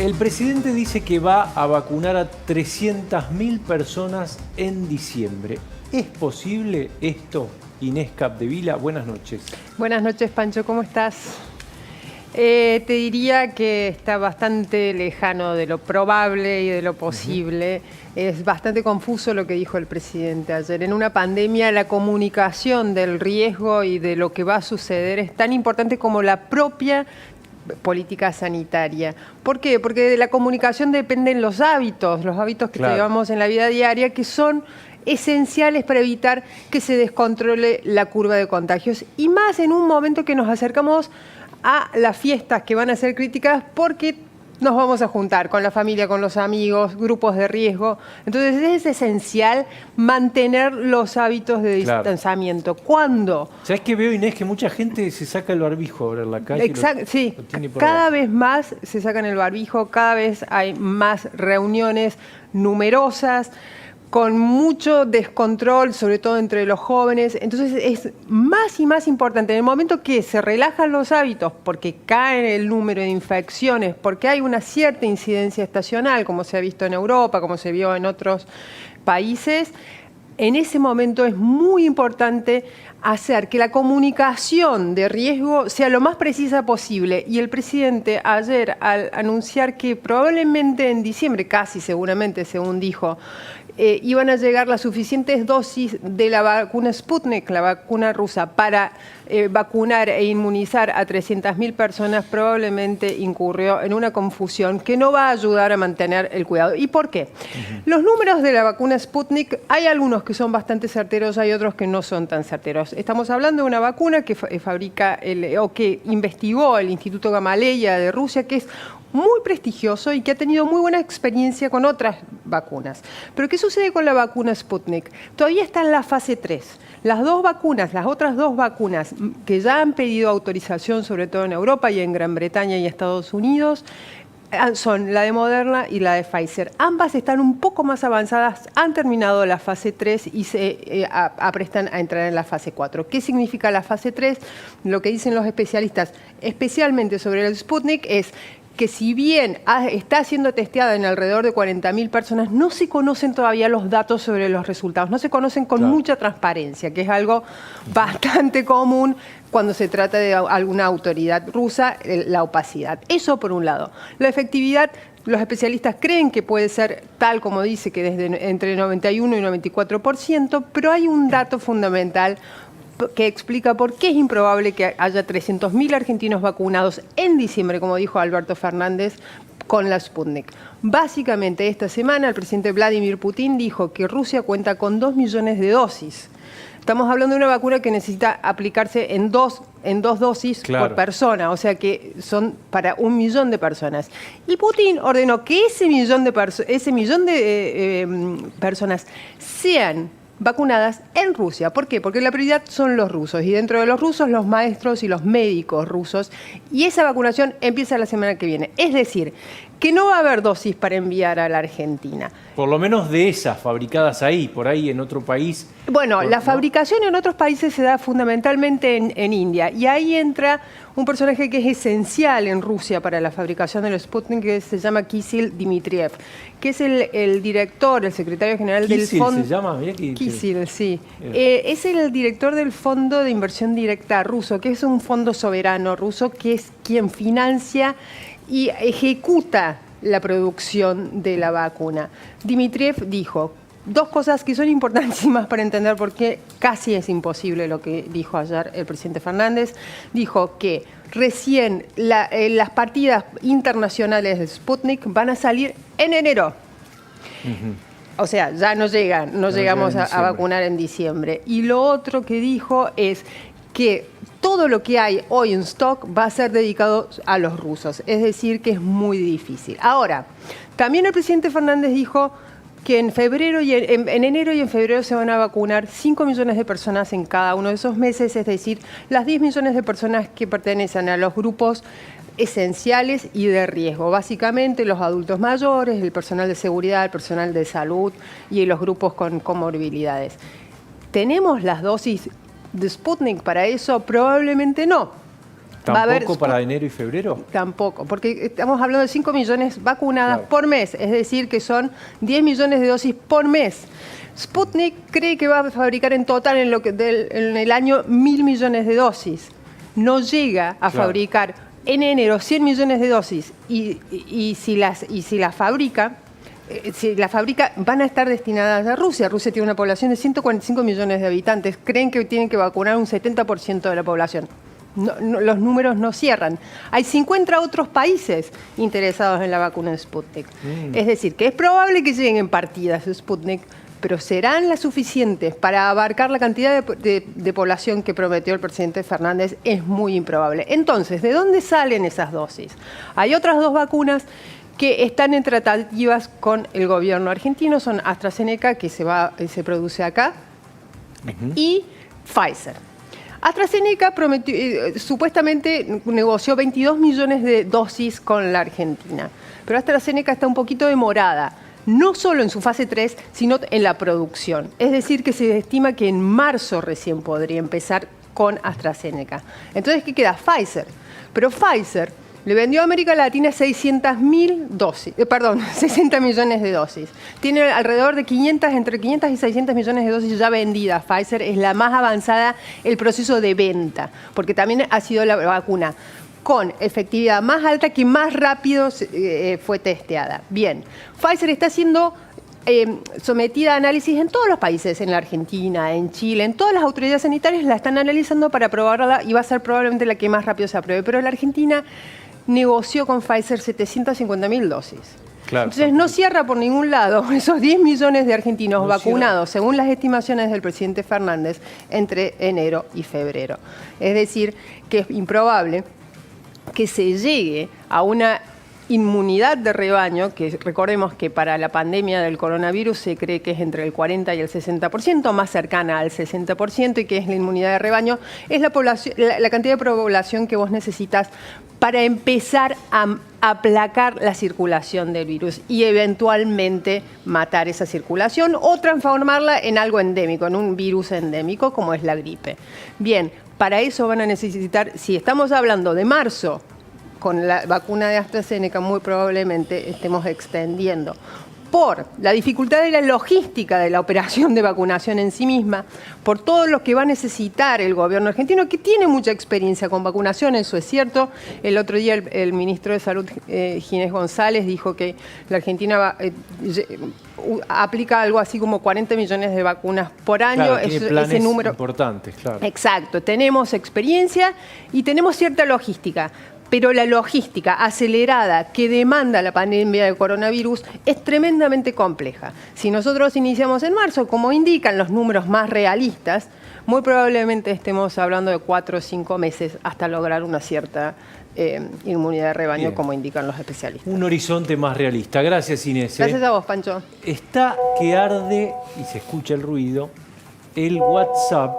El presidente dice que va a vacunar a 300.000 personas en diciembre. ¿Es posible esto? Inés Capdevila, buenas noches. Buenas noches, Pancho, ¿cómo estás? Te diría que está bastante lejano de lo probable y de lo posible. Es bastante confuso lo que dijo el presidente ayer. En una pandemia, la comunicación del riesgo y de lo que va a suceder es tan importante como la propia política sanitaria. ¿Por qué? Porque de la comunicación dependen los hábitos que llevamos en la vida diaria, que son esenciales para evitar que se descontrole la curva de contagios. Y más en un momento que nos acercamos a las fiestas que van a ser críticas porque nos vamos a juntar con la familia, con los amigos, grupos de riesgo. Entonces es esencial mantener los hábitos de distanciamiento. ¿Cuándo? ¿Sabes qué veo, Inés? Que mucha gente se saca el barbijo ahora en la calle. Exacto, sí. Cada vez más se sacan el barbijo, cada vez hay más reuniones numerosas, con mucho descontrol, sobre todo entre los jóvenes. Entonces es más y más importante en el momento que se relajan los hábitos, porque cae el número de infecciones, porque hay una cierta incidencia estacional, como se ha visto en Europa, como se vio en otros países. En ese momento es muy importante hacer que la comunicación de riesgo sea lo más precisa posible. Y el presidente ayer, al anunciar que probablemente en diciembre, casi seguramente, según dijo, iban a llegar las suficientes dosis de la vacuna Sputnik, la vacuna rusa, para vacunar e inmunizar a 300.000 personas, probablemente incurrió en una confusión que no va a ayudar a mantener el cuidado. ¿Y por qué? Los números de la vacuna Sputnik, hay algunos que son bastante certeros, hay otros que no son tan certeros. Estamos hablando de una vacuna que fabrica que investigó el Instituto Gamaleya de Rusia, que es muy prestigioso y que ha tenido muy buena experiencia con otras vacunas. Pero ¿qué sucede con la vacuna Sputnik? Todavía está en la fase 3. Las otras dos vacunas que ya han pedido autorización, sobre todo en Europa y en Gran Bretaña y Estados Unidos, son la de Moderna y la de Pfizer. Ambas están un poco más avanzadas, han terminado la fase 3 y se aprestan a entrar en la fase 4. ¿Qué significa la fase 3? Lo que dicen los especialistas, especialmente sobre el Sputnik, es que si bien está siendo testeada en alrededor de 40.000 personas, no se conocen todavía los datos sobre los resultados, no se conocen con mucha transparencia, que es algo bastante común cuando se trata de alguna autoridad rusa, la opacidad. Eso por un lado. La efectividad, los especialistas creen que puede ser tal como dice, que desde entre 91 y 94%, pero hay un dato fundamental que explica por qué es improbable que haya 300.000 argentinos vacunados en diciembre, como dijo Alberto Fernández, con la Sputnik. Básicamente, esta semana el presidente Vladimir Putin dijo que Rusia cuenta con 2 millones de dosis. Estamos hablando de una vacuna que necesita aplicarse en dos dosis por persona, o sea que son para 1 millón de personas. Y Putin ordenó que ese millón de personas sean vacunadas en Rusia. ¿Por qué? Porque la prioridad son los rusos y dentro de los rusos los maestros y los médicos rusos, y esa vacunación empieza la semana que viene. Es decir, que no va a haber dosis para enviar a la Argentina. Por lo menos de esas fabricadas ahí, por ahí en otro país. Bueno, la fabricación en otros países se da fundamentalmente en India, y ahí entra un personaje que es esencial en Rusia para la fabricación del Sputnik, que se llama Kisil Dmitriev, que es el director, el secretario general del fondo. ¿Se llama? Mirá Kisil, sí. Es el director del Fondo de Inversión Directa ruso, que es un fondo soberano ruso, que es quien financia y ejecuta la producción de la vacuna. Dmitriev dijo dos cosas que son importantísimas para entender por qué casi es imposible lo que dijo ayer el presidente Fernández. Dijo que recién las partidas internacionales de Sputnik van a salir en enero. O sea, ya no llegamos a vacunar en diciembre. Y lo otro que dijo es que todo lo que hay hoy en stock va a ser dedicado a los rusos, es decir, que es muy difícil. Ahora, también el presidente Fernández dijo que en enero y en febrero se van a vacunar 5 millones de personas en cada uno de esos meses, es decir, las 10 millones de personas que pertenecen a los grupos esenciales y de riesgo, básicamente los adultos mayores, el personal de seguridad, el personal de salud y los grupos con comorbilidades. ¿Tenemos las dosis de Sputnik para eso? Probablemente no. ¿Tampoco para enero y febrero? Tampoco, porque estamos hablando de 5 millones vacunadas por mes, es decir, que son 10 millones de dosis por mes. Sputnik cree que va a fabricar en total en el año 1.000 millones de dosis. No llega a fabricar en enero 100 millones de dosis y si la fabrica, van a estar destinadas a Rusia. Rusia tiene una población de 145 millones de habitantes. Creen que tienen que vacunar un 70% de la población. Los números no cierran. Hay 50 otros países interesados en la vacuna de Sputnik. Es decir, que es probable que lleguen partidas de Sputnik, pero ¿serán las suficientes para abarcar la cantidad de población que prometió el presidente Fernández? Es muy improbable. Entonces, ¿de dónde salen esas dosis? Hay otras 2 vacunas que están en tratativas con el gobierno argentino, son AstraZeneca, que se produce acá, y Pfizer. AstraZeneca supuestamente negoció 22 millones de dosis con la Argentina, pero AstraZeneca está un poquito demorada, no solo en su fase 3, sino en la producción. Es decir, que se estima que en marzo recién podría empezar con AstraZeneca. Entonces, ¿qué queda? Pfizer. Pero Pfizer le vendió a América Latina 60 millones de dosis. Tiene alrededor de entre 500 y 600 millones de dosis ya vendidas. Pfizer es la más avanzada el proceso de venta, porque también ha sido la vacuna con efectividad más alta que más rápido fue testeada. Bien, Pfizer está siendo sometida a análisis en todos los países, en la Argentina, en Chile, en todas las autoridades sanitarias la están analizando para aprobarla y va a ser probablemente la que más rápido se apruebe. Pero la Argentina negoció con Pfizer 750.000 dosis. Claro, entonces no cierra por ningún lado esos 10 millones de argentinos vacunados, según las estimaciones del presidente Fernández, entre enero y febrero. Es decir, que es improbable que se llegue a una inmunidad de rebaño, que recordemos que para la pandemia del coronavirus se cree que es entre el 40 y el 60%, más cercana al 60%, y que es la inmunidad de rebaño, es la cantidad de población que vos necesitas para empezar a aplacar la circulación del virus y eventualmente matar esa circulación o transformarla en algo endémico, en un virus endémico como es la gripe. Bien, para eso van a necesitar, si estamos hablando de marzo, con la vacuna de AstraZeneca muy probablemente estemos extendiendo por la dificultad de la logística de la operación de vacunación en sí misma, por todo lo que va a necesitar el gobierno argentino, que tiene mucha experiencia con vacunación, eso es cierto. El otro día el ministro de Salud, Ginés González, dijo que la Argentina aplica algo así como 40 millones de vacunas por año. Claro, tiene planes ese número importantes, claro. Exacto, tenemos experiencia y tenemos cierta logística. Pero la logística acelerada que demanda la pandemia del coronavirus es tremendamente compleja. Si nosotros iniciamos en marzo, como indican los números más realistas, muy probablemente estemos hablando de 4 o 5 meses hasta lograr una cierta inmunidad de rebaño. Bien, como indican los especialistas. Un horizonte más realista. Gracias, Inés. Gracias a vos, Pancho. Está que arde, y se escucha el ruido, el WhatsApp